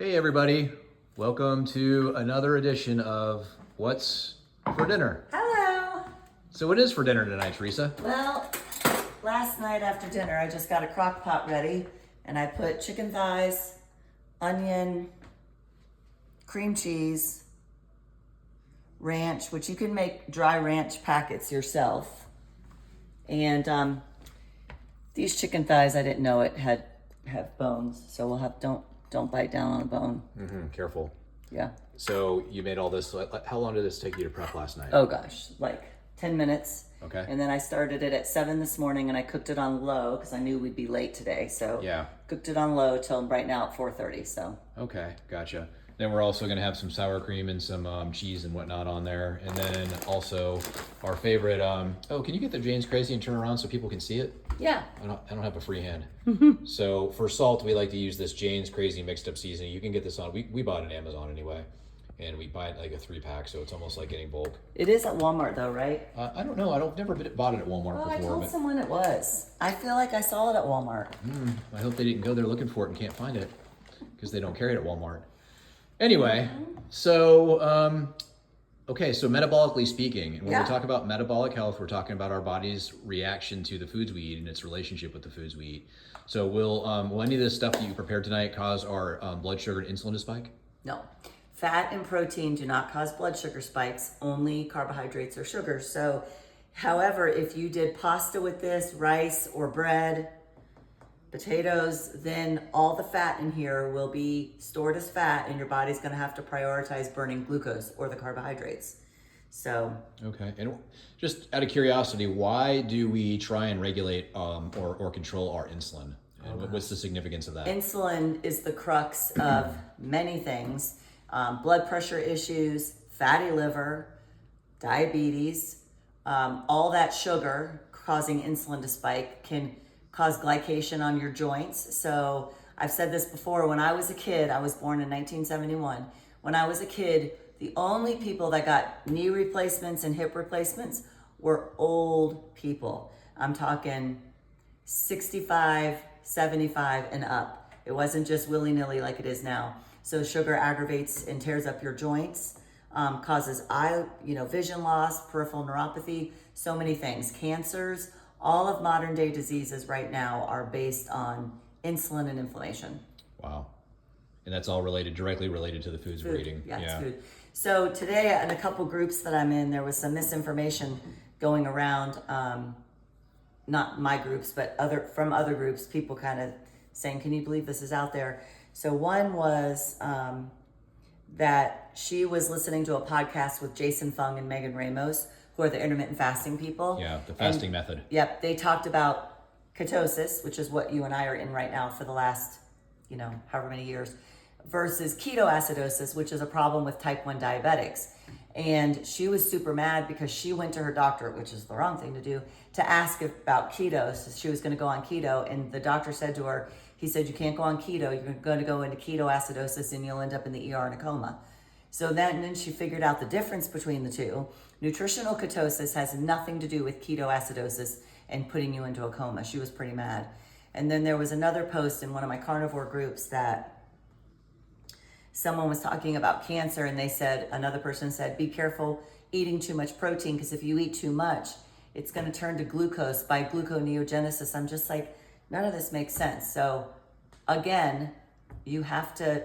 Hey everybody, welcome to another edition of What's for Dinner. Hello. So what is for dinner tonight, Teresa? Well, last night after dinner, I just got a crock pot ready and I put chicken thighs, onion, cream cheese, ranch, which you can make dry ranch packets yourself. And these chicken thighs, I didn't know it have bones, so we'll have don't bite down on a bone. Careful. Yeah. So you made all this, how long did this take you to prep last night? Oh gosh, like 10 minutes. Okay. And then I started it at 7 this morning and I cooked it on low because I knew we'd be late today. So Yeah. cooked it on low till right now at 4:30. So Okay, gotcha. Then we're also gonna have some sour cream and some cheese and whatnot on there. And then also our favorite, can you get the Jane's Crazy and turn around so people can see it? yeah. I don't have a free hand. So for salt, we like to use this Jane's Crazy mixed up seasoning. You can get this on, we bought it on Amazon anyway. And we buy it like a 3-pack, so it's almost like getting bulk. It is at Walmart though, right? I don't know. I've never bought it at Walmart Oh, I before. told But someone it was. I feel like I saw it at Walmart. I hope they didn't go there looking for it and can't find it because they don't carry it at Walmart. Anyway, so so metabolically speaking, and when we talk about metabolic health, we're talking about our body's reaction to the foods we eat and its relationship with the foods we eat. So will any of this stuff that you prepared tonight cause our blood sugar and insulin to spike? No. Fat and protein do not cause blood sugar spikes, only carbohydrates or sugars. So, however, if you did pasta with this, rice or bread, potatoes, then all the fat in here will be stored as fat and your body's gonna have to prioritize burning glucose or the carbohydrates. So. Okay, and just out of curiosity, why do we try and regulate or control our insulin? And what's the significance of that? Insulin is the crux of many things. Blood pressure issues, fatty liver, diabetes, all that sugar causing insulin to spike can cause glycation on your joints. So I've said this before, when I was a kid, I was born in 1971. When I was a kid, the only people that got knee replacements and hip replacements were old people. I'm talking 65, 75 and up. It wasn't just willy-nilly like it is now. So sugar aggravates and tears up your joints, causes vision loss, peripheral neuropathy, so many things. Cancers, all of modern day diseases right now are based on insulin and inflammation. Wow. And that's all directly related to the foods we're eating. Yeah, it's food. So today in a couple groups that I'm in, there was some misinformation going around, not my groups, but from other groups, people kind of saying, can you believe this is out there? So one was that she was listening to a podcast with Jason Fung and Megan Ramos, who are the intermittent fasting people. Yeah, the fasting method. Yep, they talked about ketosis, which is what you and I are in right now for the last, however many years, versus ketoacidosis, which is a problem with type 1 diabetics. And she was super mad because she went to her doctor, which is the wrong thing to do, to ask about keto. So she was going to go on keto. And the doctor said to her, he said, you can't go on keto. You're going to go into ketoacidosis and you'll end up in the ER in a coma. So then she figured out the difference between the two. Nutritional ketosis has nothing to do with ketoacidosis and putting you into a coma. She was pretty mad. And then there was another post in one of my carnivore groups that someone was talking about cancer, and another person said, be careful eating too much protein, because if you eat too much, it's going to turn to glucose by gluconeogenesis. I'm just like, none of this makes sense. So again, you have to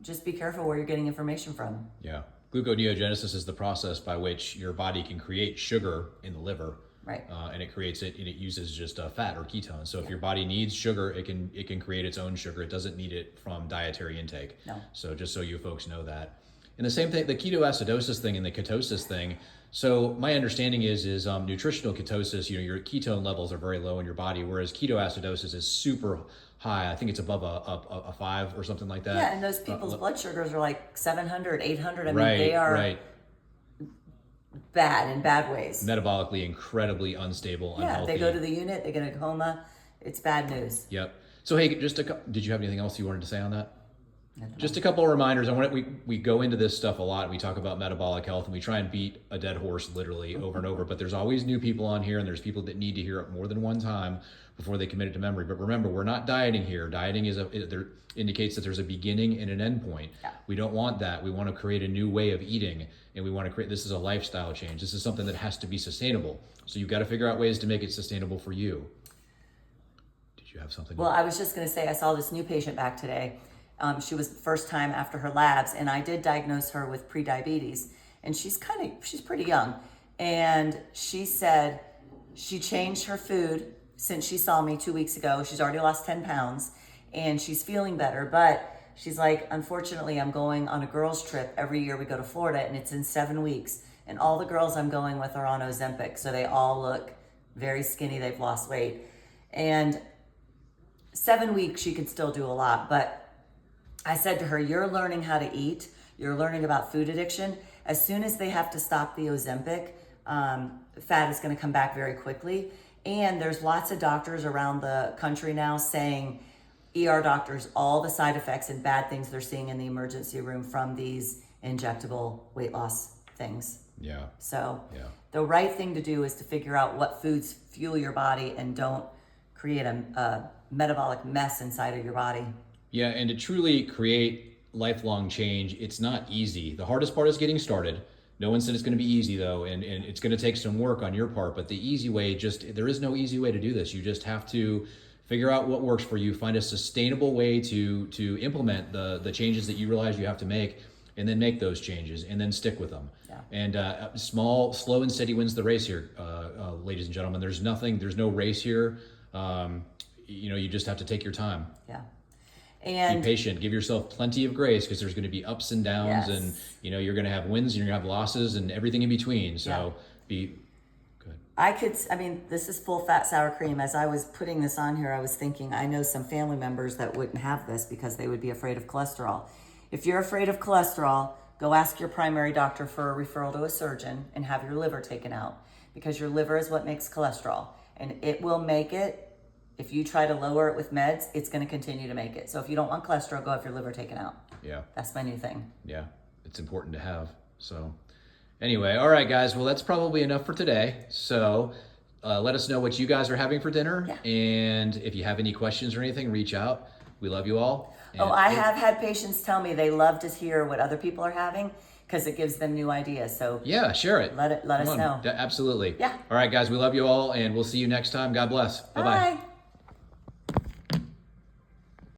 just be careful where you're getting information from. Yeah. Gluconeogenesis is the process by which your body can create sugar in the liver. Right. And it creates it, and it uses just fat or ketones. So if your body needs sugar, it can create its own sugar. It doesn't need it from dietary intake. No. So just so you folks know that. And the same thing, the ketoacidosis thing and the ketosis thing. So my understanding is nutritional ketosis, your ketone levels are very low in your body, whereas ketoacidosis is super high. I think it's above a 5 or something like that. Yeah, and those people's blood sugars are like 700, 800. I mean, right, they are right. bad in bad ways. Metabolically incredibly unstable, unhealthy. They go to the unit, they get a coma. It's bad news. Yep. So hey, did you have anything else you wanted to say on that? Just a couple of reminders. We go into this stuff a lot. We talk about metabolic health and we try and beat a dead horse literally over and over, but there's always new people on here and there's people that need to hear it more than one time. before they commit it to memory. But remember, we're not dieting here. Dieting there indicates that there's a beginning and an end point. Yeah. We don't want that. We want to create a new way of eating, and we want to create, this is a lifestyle change. This is something that has to be sustainable. So you've got to figure out ways to make it sustainable for you. Did you have something? Well, I was just going to say, I saw this new patient back today. She was the first time after her labs, and I did diagnose her with prediabetes, and she's pretty young. And she said she changed her food since she saw me 2 weeks ago. She's already lost 10 pounds and she's feeling better, but she's like, unfortunately, I'm going on a girls' trip every year. We go to Florida and it's in 7 weeks. And all the girls I'm going with are on Ozempic. So they all look very skinny. They've lost weight. And 7 weeks, she could still do a lot. But I said to her, you're learning how to eat. You're learning about food addiction. As soon as they have to stop the Ozempic, fat is going to come back very quickly. And there's lots of doctors around the country now saying, ER doctors, all the side effects and bad things they're seeing in the emergency room from these injectable weight loss things. Yeah. So yeah. The right thing to do is to figure out what foods fuel your body and don't create a metabolic mess inside of your body. Yeah, and to truly create lifelong change, it's not easy. The hardest part is getting started. No one said it's going to be easy though, and it's going to take some work on your part, but the easy way, there is no easy way to do this. You just have to figure out what works for you, find a sustainable way to implement the changes that you realize you have to make, and then make those changes and then stick with them. Yeah. And slow and steady wins the race here, ladies and gentlemen. There's no race here. You just have to take your time. Yeah. And be patient, give yourself plenty of grace, because there's going to be ups and downs. Yes. And you're going to have wins and you're going to have losses and everything in between. So Yeah. be good. This is full fat sour cream. As I was putting this on here, I was thinking, I know some family members that wouldn't have this because they would be afraid of cholesterol. If you're afraid of cholesterol, go ask your primary doctor for a referral to a surgeon and have your liver taken out, because your liver is what makes cholesterol, and it will make it. If you try to lower it with meds, it's going to continue to make it. So if you don't want cholesterol, go have your liver taken out. Yeah. That's my new thing. Yeah. It's important to have. So anyway, all right, guys. Well, that's probably enough for today. So let us know what you guys are having for dinner. Yeah. And if you have any questions or anything, reach out. We love you all. And I have had patients tell me they love to hear what other people are having because it gives them new ideas. So yeah, share it. Let us know. Absolutely. Yeah. All right, guys. We love you all, and we'll see you next time. God bless. Bye-bye. Bye.